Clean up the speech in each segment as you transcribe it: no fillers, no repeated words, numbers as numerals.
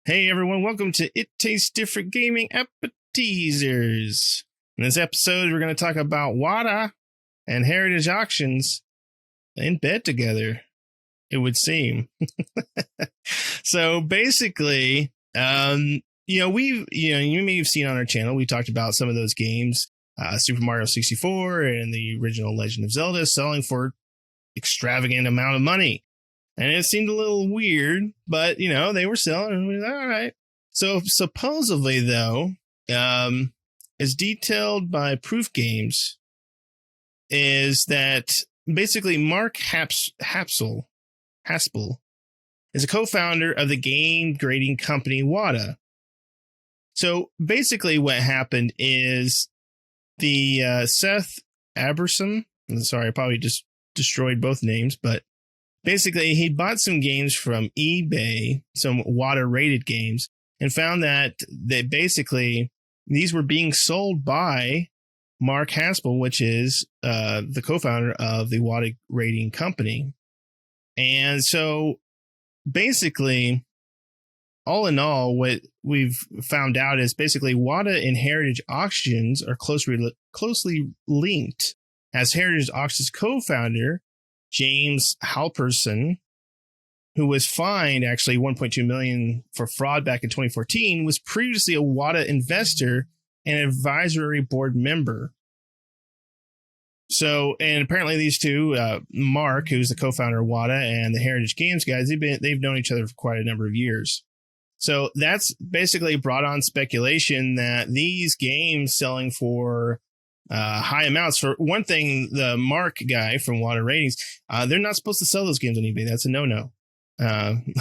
Hey everyone, welcome to It Tastes Different Gaming Appetizers. In this episode, we're going to talk about Wata and Heritage Auctions in bed together, it would seem. So basically, you may have seen on our channel, we talked about some of those games, Super Mario 64 and the original Legend of Zelda selling for extravagant amount of money. And it seemed a little weird, but, they were selling, and we were like, all right. So supposedly, though, as detailed by Proof Games, is that basically Mark Haspel is a co-founder of the game grading company Wata. So basically what happened is the Seth Aberson, sorry, I probably just destroyed both names, but basically, he bought some games from eBay, some Wata rated games, and found that basically these were being sold by Mark Haspel, which is the co-founder of the Wata rating company. And so basically, all in all, what we've found out is basically Wata and Heritage Auctions are closely linked, as Heritage Auctions co-founder James Halperson, who was fined actually $1.2 million for fraud back in 2014, was previously a Wata investor and advisory board member. So, and apparently these two, Mark, who's the co-founder of Wata, and the Heritage Games guys, they've known each other for quite a number of years. So that's basically brought on speculation that these games selling for high amounts. For one thing, the Mark guy from Wata Ratings, they're not supposed to sell those games on eBay. That's a no-no.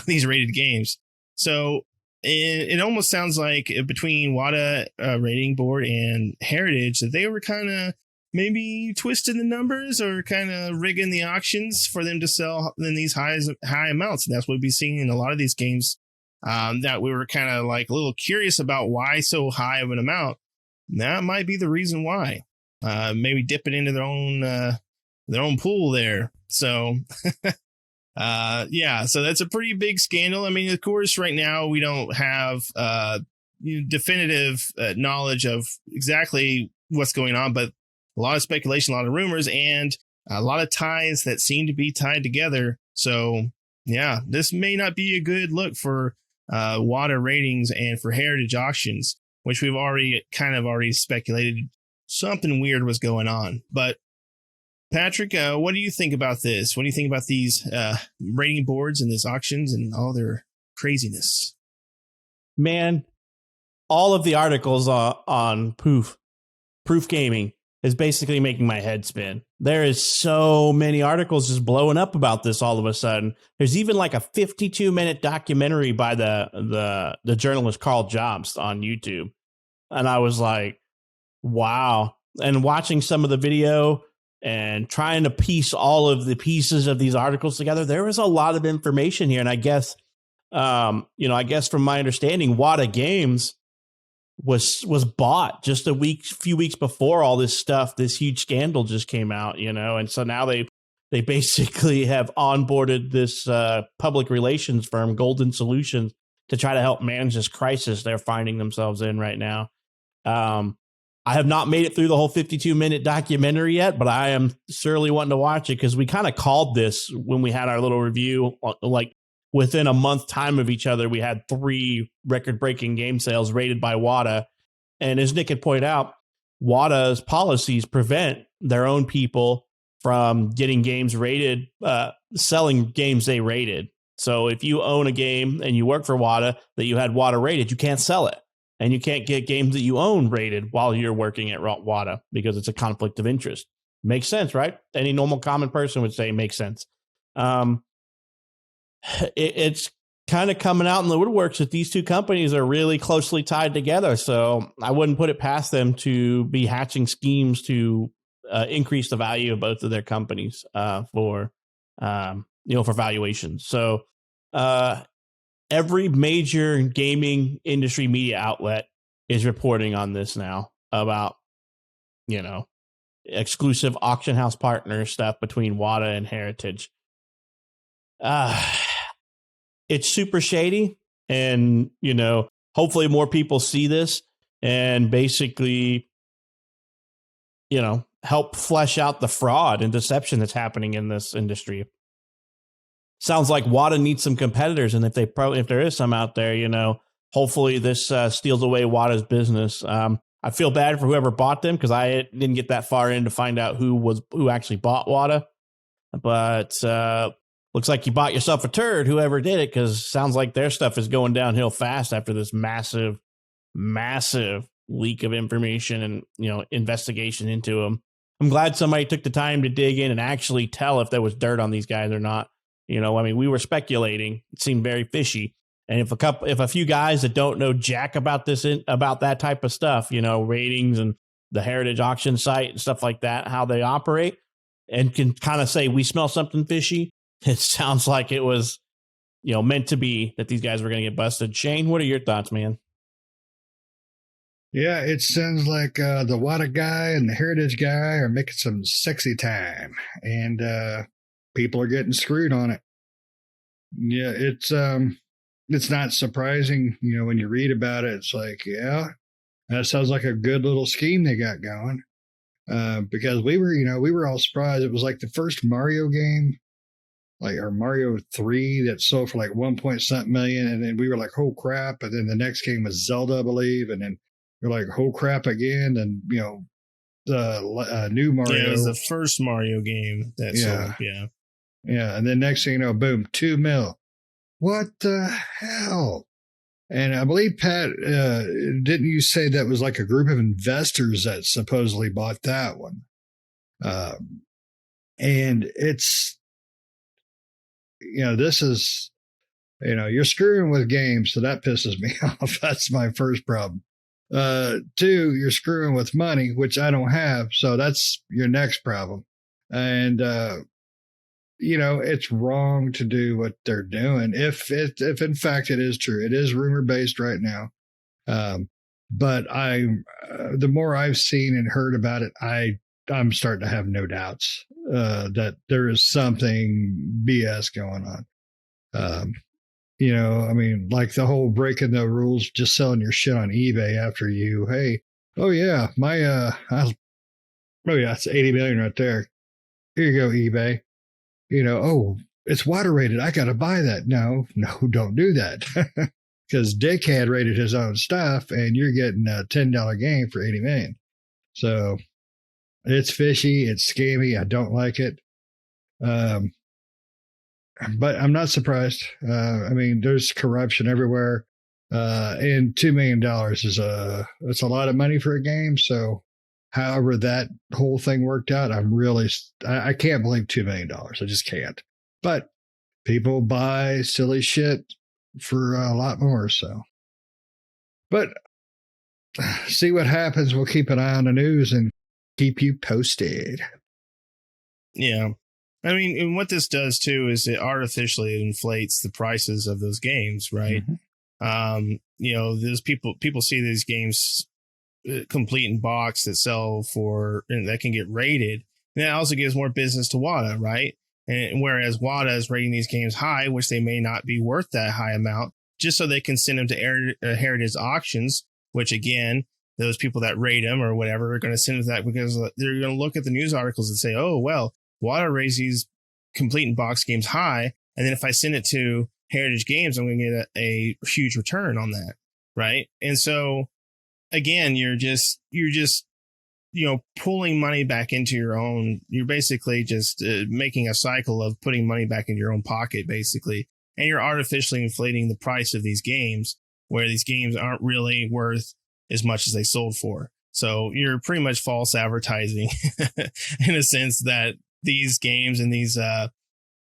These rated games. So it almost sounds like between Wata Rating Board and Heritage that they were kind of maybe twisting the numbers or kind of rigging the auctions for them to sell in these high amounts. And that's what we've been seeing in a lot of these games that we were kind of like a little curious about why so high of an amount. That might be the reason why. Maybe dipping into their own pool there. So, so that's a pretty big scandal. I mean, of course, right now we don't have definitive knowledge of exactly what's going on, but a lot of speculation, a lot of rumors, and a lot of ties that seem to be tied together. So, yeah, this may not be a good look for Wata Ratings and for Heritage Auctions, which we've already speculated something weird was going on. But Patrick, what do you think about this? What do you think about these rating boards and these auctions and all their craziness? Man, all of the articles on Proof Gaming is basically making my head spin. There is so many articles just blowing up about this all of a sudden. There's even like a 52-minute documentary by the journalist Carl Jobst on YouTube. And I was like, wow. And watching some of the video and trying to piece all of the pieces of these articles together, there was a lot of information here. And I guess, I guess from my understanding, Wata Games was bought just a few weeks before all this stuff, this huge scandal just came out, and so now they basically have onboarded this public relations firm, Golden Solutions, to try to help manage this crisis they're finding themselves in right now. I have not made it through the whole 52-minute documentary yet, but I am surely wanting to watch it because we kind of called this when we had our little review, like within a month time of each other, we had 3 record-breaking game sales rated by Wata. And as Nick had pointed out, Wata's policies prevent their own people from getting games rated, selling games they rated. So if you own a game and you work for Wata that you had Wata rated, you can't sell it. And you can't get games that you own rated while you're working at Wata because it's a conflict of interest. Makes sense, right? Any normal common person would say it makes sense. It's kind of coming out in the woodworks that these two companies are really closely tied together. So I wouldn't put it past them to be hatching schemes to increase the value of both of their companies for valuations. So every major gaming industry media outlet is reporting on this now about, exclusive auction house partner stuff between Wata and Heritage. It's super shady. And, hopefully more people see this and basically, help flesh out the fraud and deception that's happening in this industry. Sounds like Wata needs some competitors, and if there is some out there, hopefully this steals away Wata's business. I feel bad for whoever bought them because I didn't get that far in to find out who actually bought Wata. But looks like you bought yourself a turd, whoever did it, because sounds like their stuff is going downhill fast after this massive leak of information and investigation into them. I'm glad somebody took the time to dig in and actually tell if there was dirt on these guys or not. We were speculating. It seemed very fishy. And if a few guys that don't know jack about about that type of stuff, ratings and the heritage auction site and stuff like that, how they operate, and can kind of say we smell something fishy, it sounds like it was, meant to be that these guys were going to get busted. Shane, what are your thoughts, man? Yeah, it sounds like the Wata guy and the Heritage guy are making some sexy time, and people are getting screwed on it. Yeah, it's not surprising, when you read about it. It's like, yeah, that sounds like a good little scheme they got going. Because we were all surprised. It was like the first Mario game, or Mario 3 that sold for like 1 point something million, and then we were like, oh crap! And then the next game was Zelda, I believe, and then we're like, oh crap again, and the new Mario. Yeah, it was the first Mario game that sold. Yeah, and then next thing you know, boom, 2 mil. What the hell? And I believe, Pat, didn't you say that was like a group of investors that supposedly bought that one? And it's, this is, you're screwing with games, so that pisses me off. That's my first problem. 2, you're screwing with money, which I don't have, so that's your next problem. And, it's wrong to do what they're doing. If in fact it is true, it is rumor based right now. But the more I've seen and heard about it, I'm starting to have no doubts that there is something BS going on. Like the whole breaking the rules, just selling your shit on eBay after it's 80 million right there. Here you go, eBay. It's water rated. I got to buy that. No, don't do that. Because Dick had rated his own stuff and you're getting a $10 game for 80 million. So it's fishy. It's scammy. I don't like it. But I'm not surprised. There's corruption everywhere. And $2 million it's a lot of money for a game. So however that whole thing worked out, I can't believe $2 million. I just can't. But people buy silly shit for a lot more. So, but see what happens. We'll keep an eye on the news and keep you posted. Yeah. And what this does too is it artificially inflates the prices of those games, right? Mm-hmm. There's people see these games complete in box that sell for, and that can get rated. And that also gives more business to Wata, right? And whereas Wata is rating these games high, which they may not be worth that high amount, just so they can send them to heritage auctions, which again, those people that rate them or whatever are going to send them to that because they're going to look at the news articles and say, oh, well, Wata rates these complete in box games high. And then if I send it to heritage games, I'm going to get a huge return on that. Right. And so again, you're just pulling money back into your own. You're basically just making a cycle of putting money back into your own pocket, basically. And you're artificially inflating the price of these games where these games aren't really worth as much as they sold for. So you're pretty much false advertising in a sense that these games and these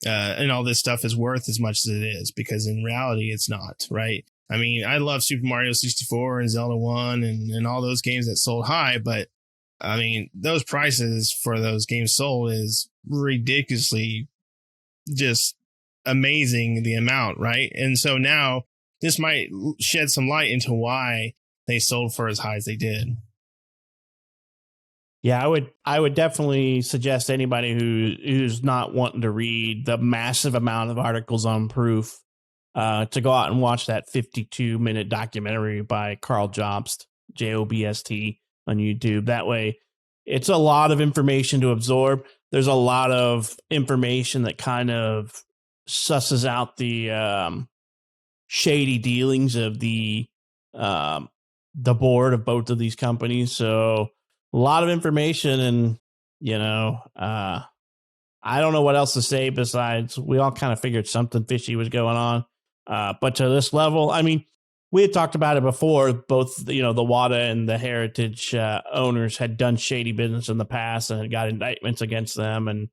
and all this stuff is worth as much as it is, because in reality, it's not, right? I love Super Mario 64 and Zelda 1 and all those games that sold high, but those prices for those games sold is ridiculously just amazing, the amount, right? And so now this might shed some light into why they sold for as high as they did. Yeah, I would definitely suggest anybody who's not wanting to read the massive amount of articles on Proof to go out and watch that 52-minute documentary by Carl Jobst, Jobst, on YouTube. That way, it's a lot of information to absorb. There's a lot of information that kind of susses out the shady dealings of the board of both of these companies. So a lot of information, and I don't know what else to say besides we all kind of figured something fishy was going on. But to this level, I mean, we had talked about it before. Both, the Wata and the Heritage owners had done shady business in the past and had got indictments against them, and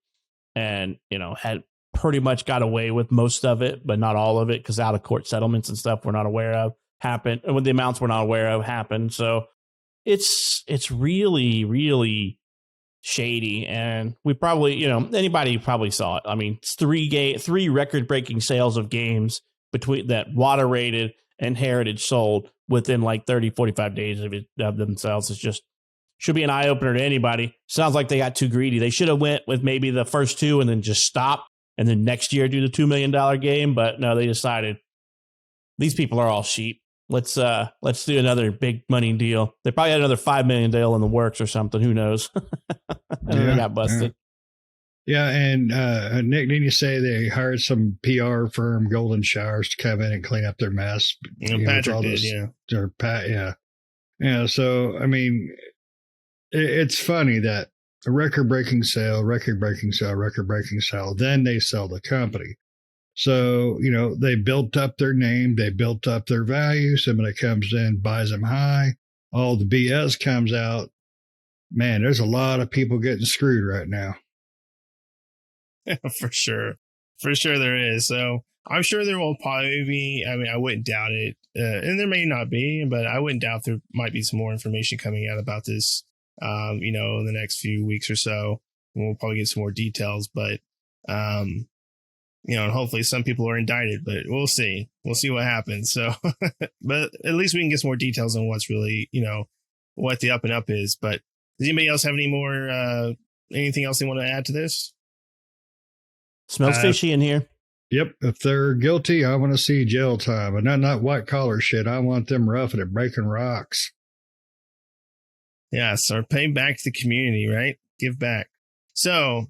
had pretty much got away with most of it, but not all of it, because out of court settlements and stuff we're not aware of happened, and with the amounts we're not aware of happened. So it's really, really shady, and we probably, anybody probably saw it. I mean, it's three record-breaking sales of games between that Wata rated and Heritage sold within like 30, 45 days of themselves. It's just should be an eye-opener to anybody. Sounds like they got too greedy. They should have went with maybe the first two and then just stop, and then next year do the $2 million game. But no, they decided these people are all sheep. Let's do another big money deal. They probably had another $5 million deal in the works or something. Who knows? And they got busted. Yeah, and Nick, didn't you say they hired some PR firm, Golden Showers, to come in and clean up their mess? Patrick did, yeah. Yeah, so, I mean, it's funny that a record-breaking sale, then they sell the company. So, they built up their name, they built up their value. Somebody comes in, buys them high, all the BS comes out. Man, there's a lot of people getting screwed right now. For sure there is. So I'm sure there will probably be, I mean, I wouldn't doubt it, and there may not be, but I wouldn't doubt there might be some more information coming out about this in the next few weeks or so. We'll probably get some more details, but and hopefully some people are indicted, but we'll see what happens. So but at least we can get some more details on what's really, what the up and up is. But does anybody else have any more anything else they want to add to this? Smells fishy in here. Yep. If they're guilty, I want to see jail time, and not white collar shit. I want them roughing it, breaking rocks. Yes, or pay back to the community, right? Give back. So,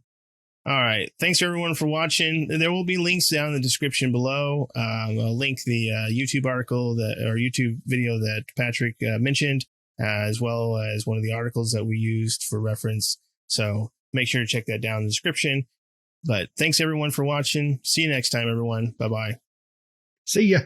all right. Thanks everyone for watching. There will be links down in the description below. I'll link the YouTube article or YouTube video that Patrick mentioned, as well as one of the articles that we used for reference. So make sure to check that down in the description. But thanks everyone for watching. See you next time, everyone. Bye-bye. See ya.